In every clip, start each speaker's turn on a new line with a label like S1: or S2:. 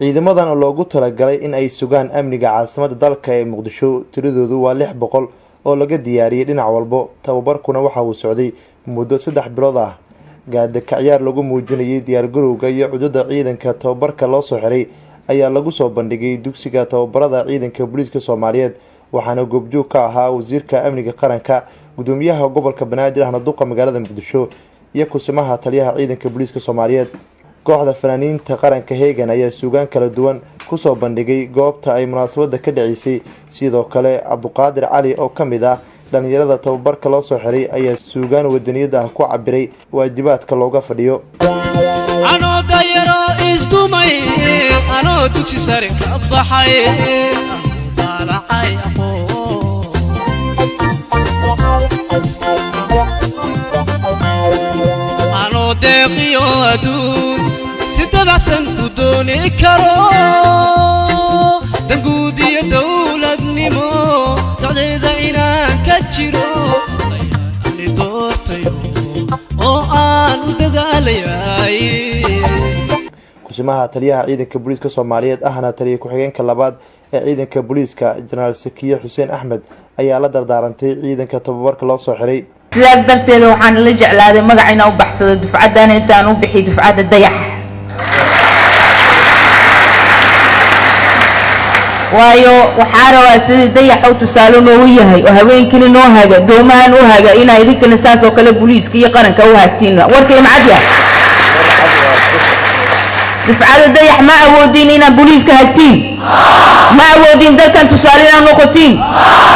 S1: ciidamadan oo loogu talagalay in ay sugaan amniga caasimadda dalka ee Muqdisho tiradoodu waa 600 oo laga diyaariyay dhinac walba. Tababarkuna waxa uu socday muddo 3 bilood ah. gaada ciyaar lagu muujinayay diyaar garowga iyo cudurada ciidanka tababarka loo soo xiray ayaa lagu soo bandhigay dugsiga tababarada ciidanka booliiska Soomaaliyeed waxaana goobjoog ka ahaa wasiirka amniga qaranka gudoomiyaha gobolka Banaadir ahna duqa magaalada Muqdisho iyo kusimaha taliyaha ciidanka booliiska Soomaaliyeed. kooxda fanaaniinta qaranka Heegan ayaa suugaan kala duwan ku soo bandhigay goobta ay munaasabada ka dhacisay. sidoo kale Cabduqaadir Cali oo kamid ah dhalinyarada tababarka loo soo xiray ayaa suugaan wadaniyada ah ku cabiray waajibaadka looga fadhiyo.
S2: anoo dayaro isdumay anoo dugsi sare ka baxay dalacay anoo deeqiyo adduun si dabacsan ku dooni karo danguudiyo dowladnimo dacdeeda inaan ka jiro ayaan doortayo oo aan u dadaalayay.
S1: kusimaha taliyaha ciidanka booliiska Soomaaliyeed ahna taliye ku-xigeenka labaad ee ciidanka booliiska General Sakiya Xuseen Axmed ayaa la dardaarantay ciidanka tababarka loo soo xiray.
S3: sidaas darteed waxaan la jeclaaday magacayna u baxsaday dufcadan intaan u bixi dufcada dayax waayo waxaa rabaa sidii dayax uu tusaale noo yahay oo haweenkii noo haga doomaan u haga ina idinkana saas oo kale booliiska iyo qaranka u hagtiin warkay macadiya dufcada dayax ma awoodin ina booliiska hagtiin ma awoodin dalkan tusaale inaan noqotiin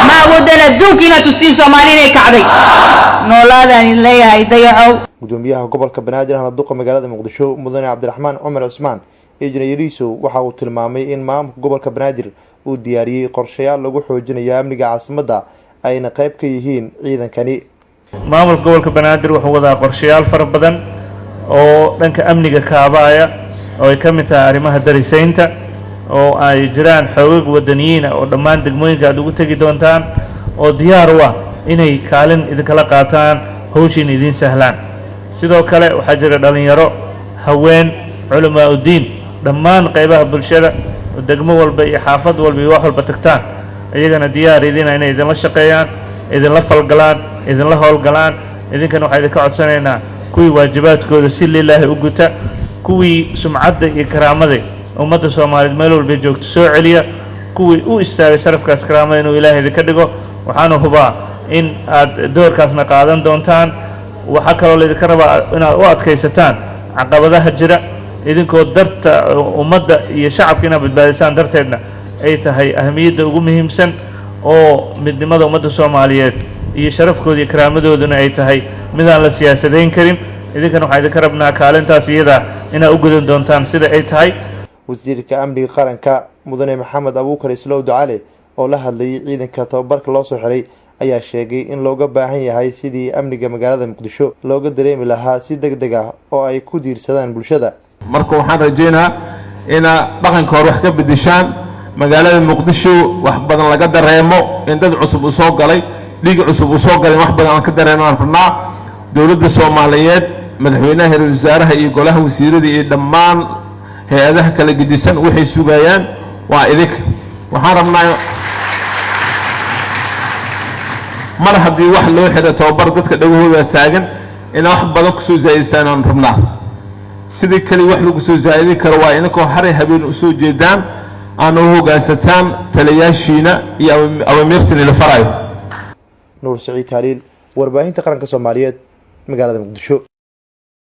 S3: ma awoodin adduunkiina tustiin Soomaaliya kacday noolaadaan leeyahay dayaxow.
S1: gudoomiyaha gobolka Banaadir ahna duqa magaalada Muqdisho mudane Cabdiraxmaan Cumar Cusmaan Ejnayriiso waxa uu tilmaamay in maamulka gobolka Banaadir uu diyaariyay qorshayaal lagu xoojinayo amniga caasimadda ayna qayb ka yihiin ciidankani.
S4: maamulka gobolka Banaadir wuxuu wadaa qorshayaal fara badan oo dhanka amniga kaabaya oo ay ka mid tahay arrimaha darisaynta oo ay jiraan xoogag wadaniyiin oo dhammaan degmooyinka aad ugu tagi doontaan oo diyaar u ah inay kaalin idinkala qaataan hawshin idin sahlaan. sidoo kale waxaa jira dhalinyaro haween culamaa u diin dhammaan qaybaha bulshada oo degmo walba iyo xaafad walba iyo wax walba tagtaan iyagana diyaar idina inay idinla shaqeeyaan idinla falgalaan idinla howlgalaan. idinkana waxaa idinka codsanaynaa kuwii waajibaadkooda si lilaahi u guta kuwii sumcadda iyo karaamada ummadda Soomaaliyeed meel walba joogto soo celiya kuwii u istaagay sharafkaas karaamada inuu ilaahay idinka dhigo. waxaana hubaa in aad doorkaasna qaadan doontaan. waxaa kaloo laydinka rabaa inaad u adkaysataan caqabadaha jira idinkoo darta ummadda iyo shacabka inaad badbaadisaan darteedna ay tahay ahamiyadda ugu muhiimsan oo midnimada ummadda Soomaaliyeed iyo sharafkooda iyo karaamadooduna ay tahay midaan la siyaasadayn karin. idinkana waxaa idinka rabnaa kaalintaas iyada inaad u gudan doontaan sida ay tahay.
S1: wasiirka amniga qaranka mudane Maxamed Abuukar Islow Ducaale oo la hadlayay ciidanka tababarka loo soo xiray ayaa sheegay in looga baahan yahay sidii amniga magaalada Muqdisho looga dareemi lahaa si degdeg ah oo ay ku diirsadaan bulshada.
S5: marka waxaan rajaynayaa in dhaqanka hor wax ka bedeshaan magaalada Muqdisho wax badan laga dareemo in dad cusub u soo galay dhiig cusub u soo galay wax badan aan ka dareemaan rabnaa. dawladda Soomaaliyeed madaxweynaha ra'iisul wasaaraha iyo golaha wasiirada iyo dhammaan hay'adaha kala gedisan waxay sugayaan waa idinka. waxaan rabnaa mar haddii wax loo xiro tababar dadka dhagahooda taagan in wax badan ku soo zaayisaan aan rabnaa. sidii kale wax lagu soo zaayidin karo waa idinkoo haray habeen u soo jeedaan aan u hoggaansataan taliyaashiina iyo awaamirtan la farayo.
S1: Nuur Saciid Haliil warbaahinta qaranka Soomaaliyeed magaalada Muqdisho.